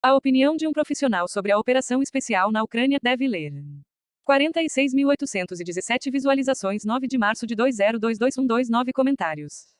A opinião de um profissional sobre a operação especial na Ucrânia deve ler. 46.817 visualizações 9 de março de 2022 comentários.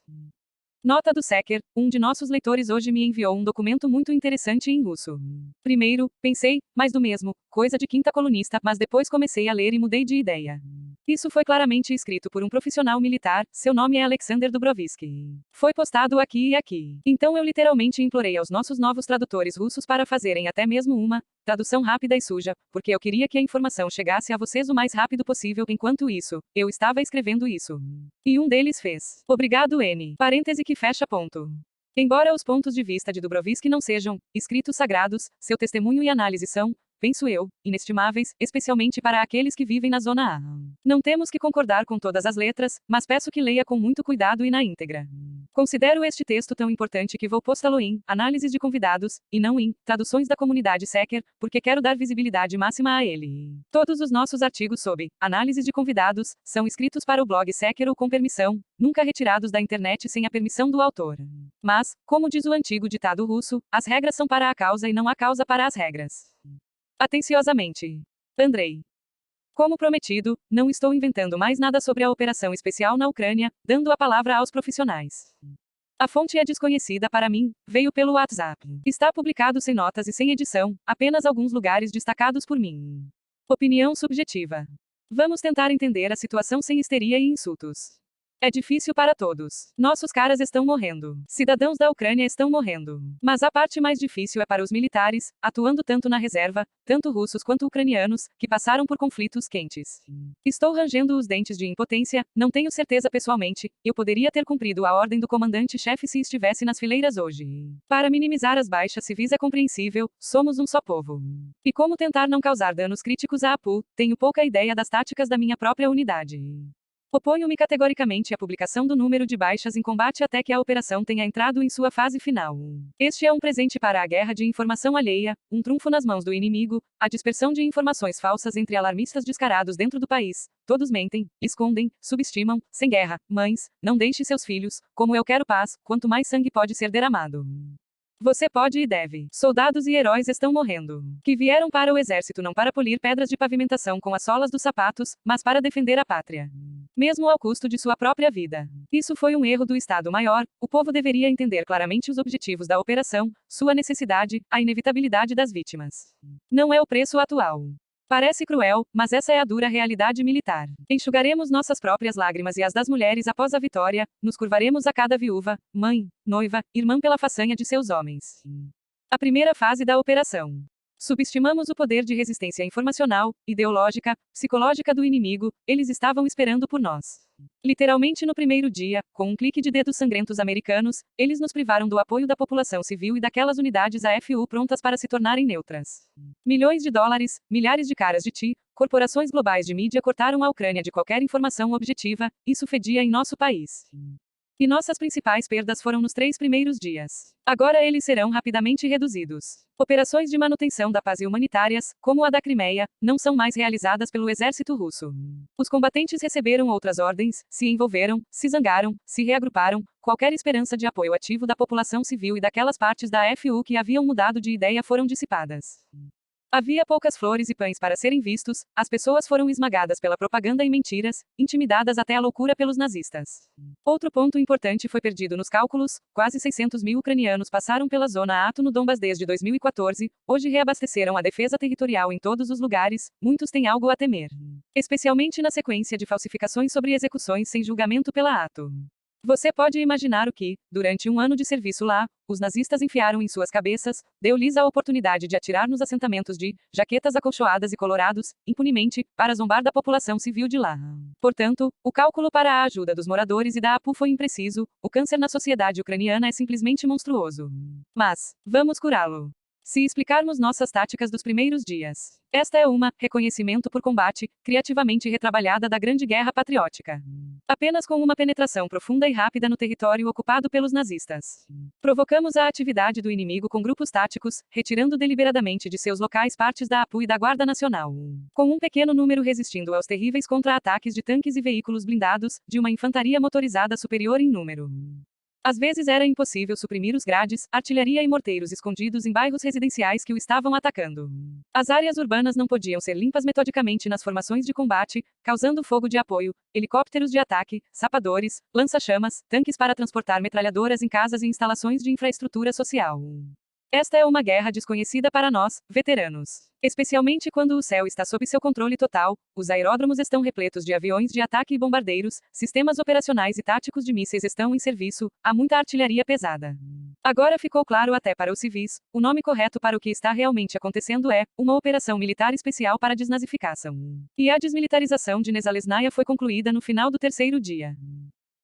Nota do Secker, um de nossos leitores hoje me enviou um documento muito interessante em russo. Primeiro, pensei, mais do mesmo, coisa de quinta colunista, mas depois comecei a ler e mudei de ideia. Isso foi claramente escrito por um profissional militar, seu nome é Alexander Dubrovsky. Foi postado aqui e aqui. Então eu literalmente implorei aos nossos novos tradutores russos para fazerem até mesmo uma tradução rápida e suja, porque eu queria que a informação chegasse a vocês o mais rápido possível. Enquanto isso, eu estava escrevendo isso. E um deles fez. Obrigado N. Parêntese que fecha ponto. Embora os pontos de vista de Dubrovsky não sejam escritos sagrados, seu testemunho e análise são, penso eu, inestimáveis, especialmente para aqueles que vivem na zona A. Não temos que concordar com todas as letras, mas peço que leia com muito cuidado e na íntegra. Considero este texto tão importante que vou postá-lo em análises de convidados, e não em traduções da comunidade Secker, porque quero dar visibilidade máxima a ele. Todos os nossos artigos sob análises de convidados são escritos para o blog Secker ou com permissão, nunca retirados da internet sem a permissão do autor. Mas, como diz o antigo ditado russo, as regras são para a causa e não a causa para as regras. Atenciosamente. Andrei. Como prometido, não estou inventando mais nada sobre a operação especial na Ucrânia, dando a palavra aos profissionais. A fonte é desconhecida para mim, veio pelo WhatsApp. Está publicado sem notas e sem edição, apenas alguns lugares destacados por mim. Opinião subjetiva. Vamos tentar entender a situação sem histeria e insultos. É difícil para todos. Nossos caras estão morrendo. Cidadãos da Ucrânia estão morrendo. Mas a parte mais difícil é para os militares, atuando tanto na reserva, tanto russos quanto ucranianos, que passaram por conflitos quentes. Estou rangendo os dentes de impotência, não tenho certeza pessoalmente, eu poderia ter cumprido a ordem do comandante-chefe se estivesse nas fileiras hoje. Para minimizar as baixas civis é compreensível, somos um só povo. E como tentar não causar danos críticos à APU, tenho pouca ideia das táticas da minha própria unidade. Oponho-me categoricamente à publicação do número de baixas em combate até que a operação tenha entrado em sua fase final. Este é um presente para a guerra de informação alheia, um trunfo nas mãos do inimigo, a dispersão de informações falsas entre alarmistas descarados dentro do país. Todos mentem, escondem, subestimam, sem guerra, mães, não deixe seus filhos, como eu quero paz, quanto mais sangue pode ser derramado. Você pode e deve. Soldados e heróis estão morrendo. Que vieram para o exército não para polir pedras de pavimentação com as solas dos sapatos, mas para defender a pátria. Mesmo ao custo de sua própria vida. Isso foi um erro do Estado-Maior, o povo deveria entender claramente os objetivos da operação, sua necessidade, a inevitabilidade das vítimas. Não é o preço atual. Parece cruel, mas essa é a dura realidade militar. Enxugaremos nossas próprias lágrimas e as das mulheres após a vitória, nos curvaremos a cada viúva, mãe, noiva, irmã pela façanha de seus homens. A primeira fase da operação. Subestimamos o poder de resistência informacional, ideológica, psicológica do inimigo, eles estavam esperando por nós. Literalmente no primeiro dia, com um clique de dedos sangrentos americanos, eles nos privaram do apoio da população civil e daquelas unidades AFU prontas para se tornarem neutras. Milhões de dólares, milhares de caras de ti, corporações globais de mídia cortaram a Ucrânia de qualquer informação objetiva, isso fedia em nosso país. E nossas principais perdas foram nos 3 primeiros dias. Agora eles serão rapidamente reduzidos. Operações de manutenção da paz e humanitárias, como a da Crimeia, não são mais realizadas pelo exército russo. Os combatentes receberam outras ordens, se envolveram, se zangaram, se reagruparam, qualquer esperança de apoio ativo da população civil e daquelas partes da AFU que haviam mudado de ideia foram dissipadas. Havia poucas flores e pães para serem vistos, as pessoas foram esmagadas pela propaganda e mentiras, intimidadas até a loucura pelos nazistas. Outro ponto importante foi perdido nos cálculos, quase 600 mil ucranianos passaram pela zona ATO no Donbas desde 2014, hoje reabasteceram a defesa territorial em todos os lugares, muitos têm algo a temer. Especialmente na sequência de falsificações sobre execuções sem julgamento pela ATO. Você pode imaginar o que, durante um ano de serviço lá, os nazistas enfiaram em suas cabeças, deu-lhes a oportunidade de atirar nos assentamentos de jaquetas acolchoadas e colorados, impunemente, para zombar da população civil de lá. Portanto, o cálculo para a ajuda dos moradores e da APU foi impreciso, o câncer na sociedade ucraniana é simplesmente monstruoso. Mas, vamos curá-lo. Se explicarmos nossas táticas dos primeiros dias. Esta é uma reconhecimento por combate, criativamente retrabalhada da Grande Guerra Patriótica. Apenas com uma penetração profunda e rápida no território ocupado pelos nazistas. Provocamos a atividade do inimigo com grupos táticos, retirando deliberadamente de seus locais partes da APU e da Guarda Nacional. Com um pequeno número resistindo aos terríveis contra-ataques de tanques e veículos blindados, de uma infantaria motorizada superior em número. Às vezes era impossível suprimir os grades, artilharia e morteiros escondidos em bairros residenciais que o estavam atacando. As áreas urbanas não podiam ser limpas metodicamente nas formações de combate, causando fogo de apoio, helicópteros de ataque, sapadores, lança-chamas, tanques para transportar metralhadoras em casas e instalações de infraestrutura social. Esta é uma guerra desconhecida para nós, veteranos. Especialmente quando o céu está sob seu controle total, os aeródromos estão repletos de aviões de ataque e bombardeiros, sistemas operacionais e táticos de mísseis estão em serviço, há muita artilharia pesada. Agora ficou claro até para os civis, o nome correto para o que está realmente acontecendo é uma operação militar especial para desnazificação. E a desmilitarização de Nesalesnaya foi concluída no final do terceiro dia.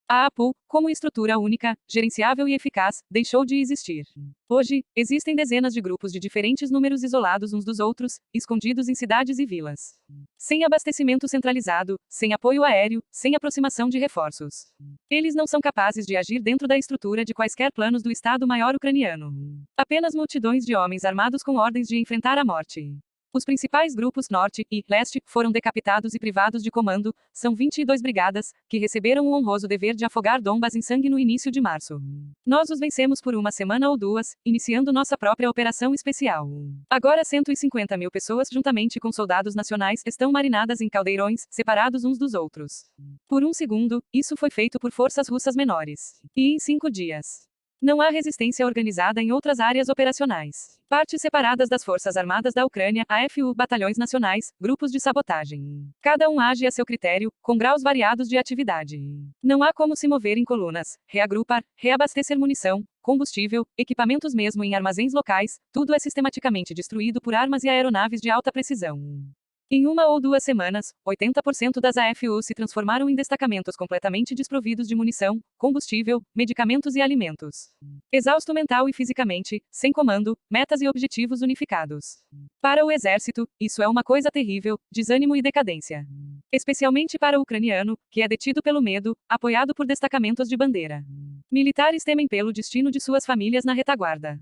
A APU, como estrutura única, gerenciável e eficaz, deixou de existir. Hoje, existem dezenas de grupos de diferentes números isolados uns dos outros, escondidos em cidades e vilas. Sem abastecimento centralizado, sem apoio aéreo, sem aproximação de reforços. Eles não são capazes de agir dentro da estrutura de quaisquer planos do Estado-Maior ucraniano. Apenas multidões de homens armados com ordens de enfrentar a morte. Os principais grupos Norte e Leste foram decapitados e privados de comando, são 22 brigadas, que receberam o honroso dever de afogar Donbas em sangue no início de março. Nós os vencemos por uma semana ou duas, iniciando nossa própria operação especial. Agora 150 mil pessoas, juntamente com soldados nacionais, estão marinadas em caldeirões, separados uns dos outros. Por um segundo, isso foi feito por forças russas menores. E em 5 dias. Não há resistência organizada em outras áreas operacionais. Partes separadas das Forças Armadas da Ucrânia, AFU, batalhões nacionais, grupos de sabotagem. Cada um age a seu critério, com graus variados de atividade. Não há como se mover em colunas, reagrupar, reabastecer munição, combustível, equipamentos mesmo em armazéns locais, tudo é sistematicamente destruído por armas e aeronaves de alta precisão. Em 1 ou 2 semanas, 80% das AFUs se transformaram em destacamentos completamente desprovidos de munição, combustível, medicamentos e alimentos. Exausto mental e fisicamente, sem comando, metas e objetivos unificados. Para o exército, isso é uma coisa terrível, desânimo e decadência. Especialmente para o ucraniano, que é detido pelo medo, apoiado por destacamentos de bandeira. Militares temem pelo destino de suas famílias na retaguarda.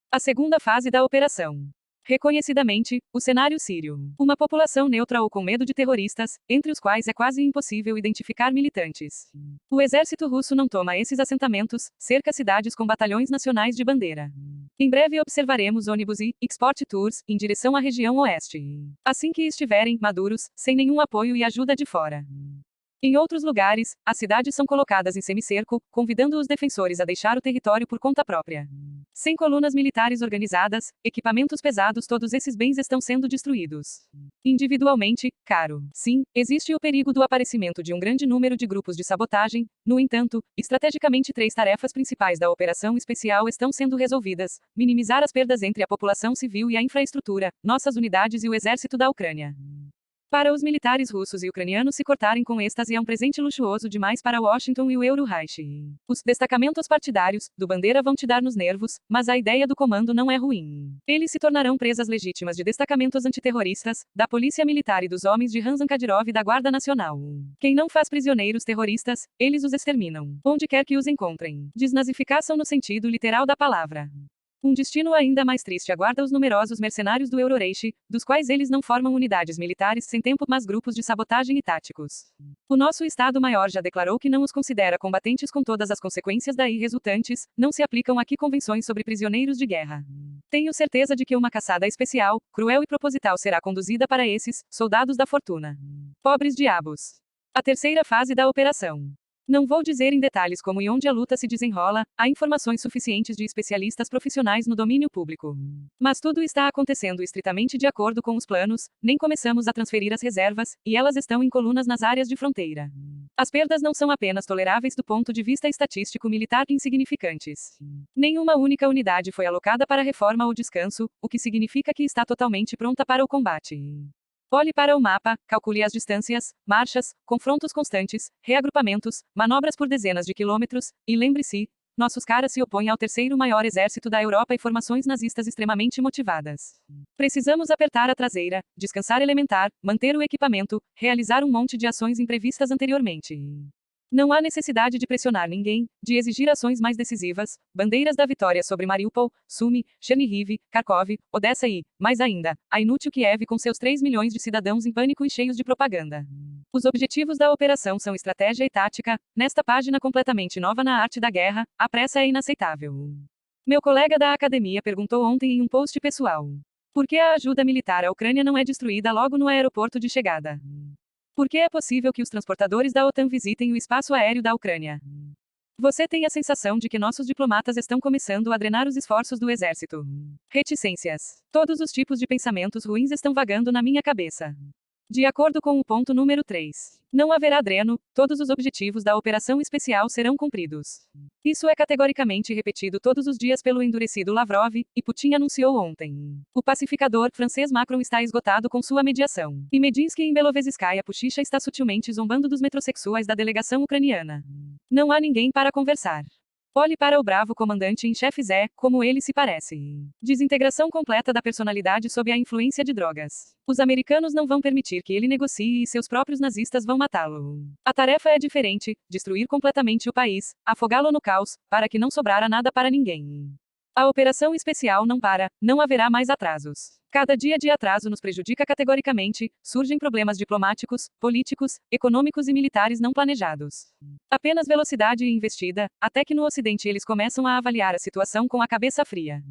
A segunda fase da operação. Reconhecidamente, o cenário sírio. Uma população neutra ou com medo de terroristas, entre os quais é quase impossível identificar militantes. O exército russo não toma esses assentamentos, cerca cidades com batalhões nacionais de bandeira. Em breve observaremos ônibus e export tours em direção à região oeste. Assim que estiverem maduros, sem nenhum apoio e ajuda de fora. Em outros lugares, as cidades são colocadas em semicerco, convidando os defensores a deixar o território por conta própria. Sem colunas militares organizadas, equipamentos pesados, todos esses bens estão sendo destruídos. Individualmente, caro. Sim, existe o perigo do aparecimento de um grande número de grupos de sabotagem, no entanto, estrategicamente 3 tarefas principais da operação especial estão sendo resolvidas: minimizar as perdas entre a população civil e a infraestrutura, nossas unidades e o exército da Ucrânia. Para os militares russos e ucranianos se cortarem com êxtase é um presente luxuoso demais para Washington e o Euroreich. Os destacamentos partidários, do bandeira vão te dar nos nervos, mas a ideia do comando não é ruim. Eles se tornarão presas legítimas de destacamentos antiterroristas, da polícia militar e dos homens de Ramzan Kadyrov e da Guarda Nacional. Quem não faz prisioneiros terroristas, eles os exterminam. Onde quer que os encontrem. Desnazificação no sentido literal da palavra. Um destino ainda mais triste aguarda os numerosos mercenários do Euroreich, dos quais eles não formam unidades militares sem tempo, mas grupos de sabotagem e táticos. O nosso Estado-Maior já declarou que não os considera combatentes com todas as consequências daí resultantes, não se aplicam aqui convenções sobre prisioneiros de guerra. Tenho certeza de que uma caçada especial, cruel e proposital será conduzida para esses, soldados da fortuna. Pobres diabos. A terceira fase da operação. Não vou dizer em detalhes como e onde a luta se desenrola, há informações suficientes de especialistas profissionais no domínio público. Mas tudo está acontecendo estritamente de acordo com os planos, nem começamos a transferir as reservas, e elas estão em colunas nas áreas de fronteira. As perdas não são apenas toleráveis do ponto de vista estatístico militar insignificantes. Nenhuma única unidade foi alocada para reforma ou descanso, o que significa que está totalmente pronta para o combate. Olhe para o mapa, calcule as distâncias, marchas, confrontos constantes, reagrupamentos, manobras por dezenas de quilômetros, e lembre-se, nossos caras se opõem ao terceiro maior exército da Europa e formações nazistas extremamente motivadas. Precisamos apertar a traseira, descansar elementar, manter o equipamento, realizar um monte de ações imprevistas anteriormente. Não há necessidade de pressionar ninguém, de exigir ações mais decisivas, bandeiras da vitória sobre Mariupol, Sumi, Chernihiv, Kharkov, Odessa e, mais ainda, a inútil Kiev com seus 3 milhões de cidadãos em pânico e cheios de propaganda. Os objetivos da operação são estratégia e tática, nesta página completamente nova na arte da guerra, a pressa é inaceitável. Meu colega da academia perguntou ontem em um post pessoal: por que a ajuda militar à Ucrânia não é destruída logo no aeroporto de chegada? Por que é possível que os transportadores da OTAN visitem o espaço aéreo da Ucrânia? Você tem a sensação de que nossos diplomatas estão começando a drenar os esforços do exército. Reticências. Todos os tipos de pensamentos ruins estão vagando na minha cabeça. De acordo com o ponto número 3, não haverá dreno, todos os objetivos da operação especial serão cumpridos. Isso é categoricamente repetido todos os dias pelo endurecido Lavrov, e Putin anunciou ontem. O pacificador francês Macron está esgotado com sua mediação. E Medinsky em Belovezskaya Puchicha está sutilmente zombando dos metrosexuais da delegação ucraniana. Não há ninguém para conversar. Olhe para o bravo comandante em chefe Zé, como ele se parece. Desintegração completa da personalidade sob a influência de drogas. Os americanos não vão permitir que ele negocie e seus próprios nazistas vão matá-lo. A tarefa é diferente: destruir completamente o país, afogá-lo no caos, para que não sobrara nada para ninguém. A operação especial não para, não haverá mais atrasos. Cada dia de atraso nos prejudica categoricamente, surgem problemas diplomáticos, políticos, econômicos e militares não planejados. Apenas velocidade e investida, até que no Ocidente eles começam a avaliar a situação com a cabeça fria.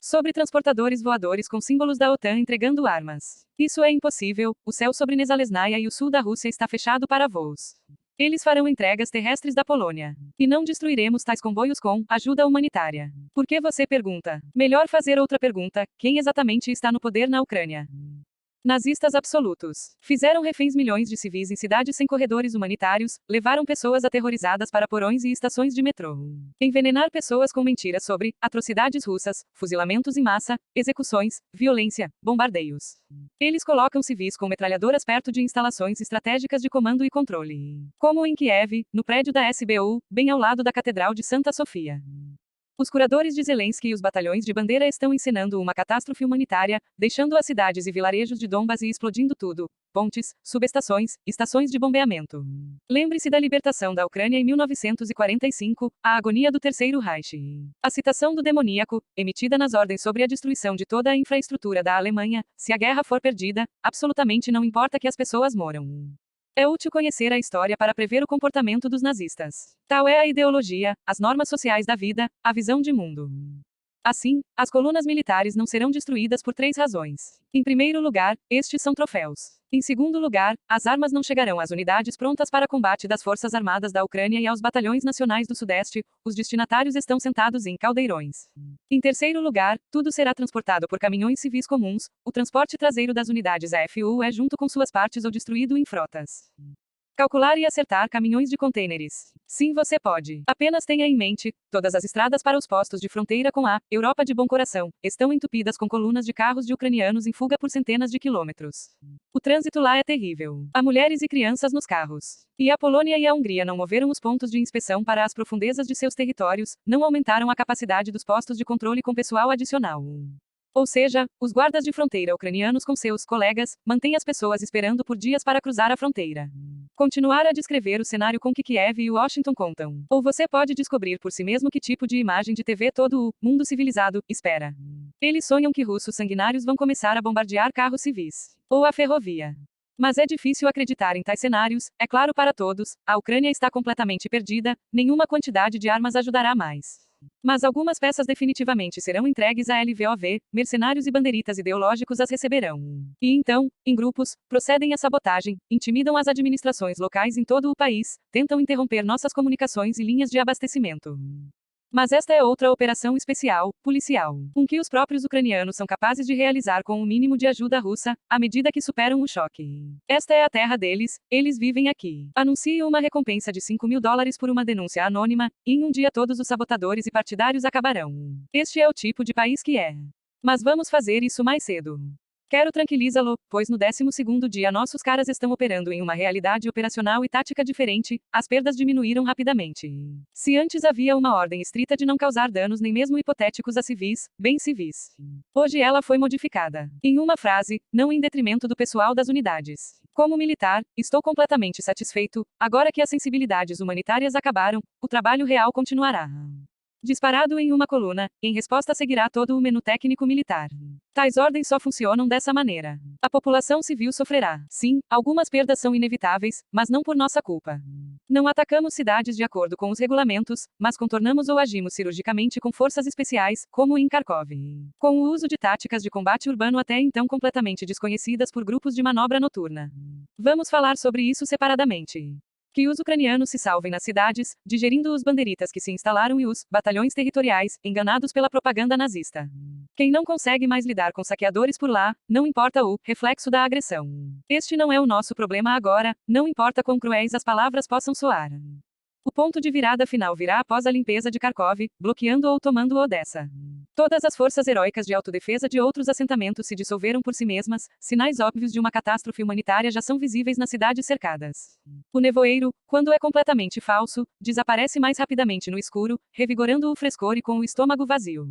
Sobre transportadores voadores com símbolos da OTAN entregando armas. Isso é impossível, o céu sobre Nesalesnaya e o sul da Rússia está fechado para voos. Eles farão entregas terrestres da Polônia. E não destruiremos tais comboios com ajuda humanitária. Por que você pergunta? Melhor fazer outra pergunta: quem exatamente está no poder na Ucrânia? Nazistas absolutos. Fizeram reféns milhões de civis em cidades sem corredores humanitários, levaram pessoas aterrorizadas para porões e estações de metrô. Envenenar pessoas com mentiras sobre atrocidades russas, fuzilamentos em massa, execuções, violência, bombardeios. Eles colocam civis com metralhadoras perto de instalações estratégicas de comando e controle. Como em Kiev, no prédio da SBU, bem ao lado da Catedral de Santa Sofia. Os curadores de Zelensky e os batalhões de bandeira estão encenando uma catástrofe humanitária, deixando as cidades e vilarejos de Donbas e explodindo tudo: pontes, subestações, estações de bombeamento. Lembre-se da libertação da Ucrânia em 1945, a agonia do Terceiro Reich. A citação do demoníaco, emitida nas ordens sobre a destruição de toda a infraestrutura da Alemanha: se a guerra for perdida, absolutamente não importa que as pessoas moram. É útil conhecer a história para prever o comportamento dos nazistas. Tal é a ideologia, as normas sociais da vida, a visão de mundo. Assim, as colunas militares não serão destruídas por 3 razões. Em primeiro lugar, estes são troféus. Em segundo lugar, as armas não chegarão às unidades prontas para combate das Forças Armadas da Ucrânia e aos batalhões nacionais do Sudeste, os destinatários estão sentados em caldeirões. Em terceiro lugar, tudo será transportado por caminhões civis comuns, o transporte traseiro das unidades AFU é junto com suas partes ou destruído em frotas. Calcular e acertar caminhões de contêineres. Sim, você pode. Apenas tenha em mente, todas as estradas para os postos de fronteira com a Europa de bom coração estão entupidas com colunas de carros de ucranianos em fuga por centenas de quilômetros. O trânsito lá é terrível. Há mulheres e crianças nos carros. E a Polônia e a Hungria não moveram os pontos de inspeção para as profundezas de seus territórios, não aumentaram a capacidade dos postos de controle com pessoal adicional. Ou seja, os guardas de fronteira ucranianos com seus colegas mantêm as pessoas esperando por dias para cruzar a fronteira. Continuar a descrever o cenário com que Kiev e Washington contam. Ou você pode descobrir por si mesmo que tipo de imagem de TV todo o mundo civilizado espera. Eles sonham que russos sanguinários vão começar a bombardear carros civis. Ou a ferrovia. Mas é difícil acreditar em tais cenários, é claro para todos, a Ucrânia está completamente perdida, nenhuma quantidade de armas ajudará mais. Mas algumas peças definitivamente serão entregues à LVOV, mercenários e bandeiritas ideológicos as receberão. E então, em grupos, procedem à sabotagem, intimidam as administrações locais em todo o país, tentam interromper nossas comunicações e linhas de abastecimento. Mas esta é outra operação especial, policial, que os próprios ucranianos são capazes de realizar com o mínimo de ajuda russa, à medida que superam o choque. Esta é a terra deles, eles vivem aqui. Anuncie uma recompensa de $5.000 por uma denúncia anônima, e em um dia todos os sabotadores e partidários acabarão. Este é o tipo de país que é. Mas vamos fazer isso mais cedo. Quero tranquilizá-lo, pois no 12º dia nossos caras estão operando em uma realidade operacional e tática diferente, as perdas diminuíram rapidamente. Se antes havia uma ordem estrita de não causar danos nem mesmo hipotéticos a civis, bens civis. Hoje ela foi modificada. Em uma frase, não em detrimento do pessoal das unidades. Como militar, estou completamente satisfeito, agora que as sensibilidades humanitárias acabaram, o trabalho real continuará. Disparado em uma coluna, em resposta seguirá todo o menu técnico militar. Tais ordens só funcionam dessa maneira. A população civil sofrerá. Sim, algumas perdas são inevitáveis, mas não por nossa culpa. Não atacamos cidades de acordo com os regulamentos, mas contornamos ou agimos cirurgicamente com forças especiais, como em Kharkov. Com o uso de táticas de combate urbano até então completamente desconhecidas por grupos de manobra noturna. Vamos falar sobre isso separadamente. Que os ucranianos se salvem nas cidades, digerindo os bandeiritas que se instalaram e os batalhões territoriais, enganados pela propaganda nazista. Quem não consegue mais lidar com saqueadores por lá, não importa o reflexo da agressão. Este não é o nosso problema agora, não importa quão cruéis as palavras possam soar. O ponto de virada final virá após a limpeza de Kharkov, bloqueando ou tomando Odessa. Todas as forças heróicas de autodefesa de outros assentamentos se dissolveram por si mesmas, sinais óbvios de uma catástrofe humanitária já são visíveis nas cidades cercadas. O nevoeiro, quando é completamente falso, desaparece mais rapidamente no escuro, revigorando o frescor e com o estômago vazio.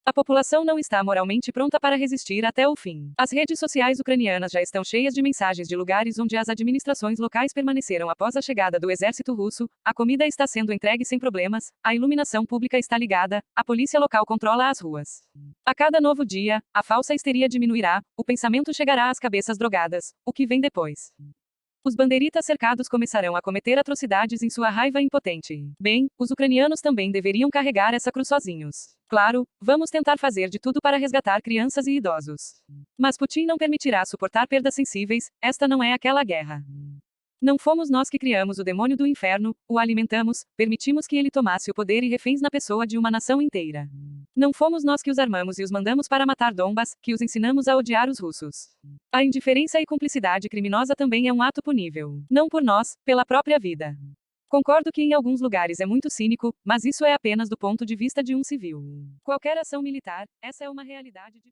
A população não está moralmente pronta para resistir até o fim. As redes sociais ucranianas já estão cheias de mensagens de lugares onde as administrações locais permaneceram após a chegada do exército russo, a comida está sendo entregue sem problemas, a iluminação pública está ligada, a polícia local controla as ruas. A cada novo dia, a falsa histeria diminuirá, o pensamento chegará às cabeças drogadas, o que vem depois. Os bandeiritas cercados começarão a cometer atrocidades em sua raiva impotente. Bem, os ucranianos também deveriam carregar essa cruz sozinhos. Claro, vamos tentar fazer de tudo para resgatar crianças e idosos. Mas Putin não permitirá suportar perdas sensíveis, esta não é aquela guerra. Não fomos nós que criamos o demônio do inferno, o alimentamos, permitimos que ele tomasse o poder e reféns na pessoa de uma nação inteira. Não fomos nós que os armamos e os mandamos para matar Donbas, que os ensinamos a odiar os russos. A indiferença e cumplicidade criminosa também é um ato punível. Não por nós, pela própria vida. Concordo que em alguns lugares é muito cínico, mas isso é apenas do ponto de vista de um civil. Qualquer ação militar, essa é uma realidade diferente.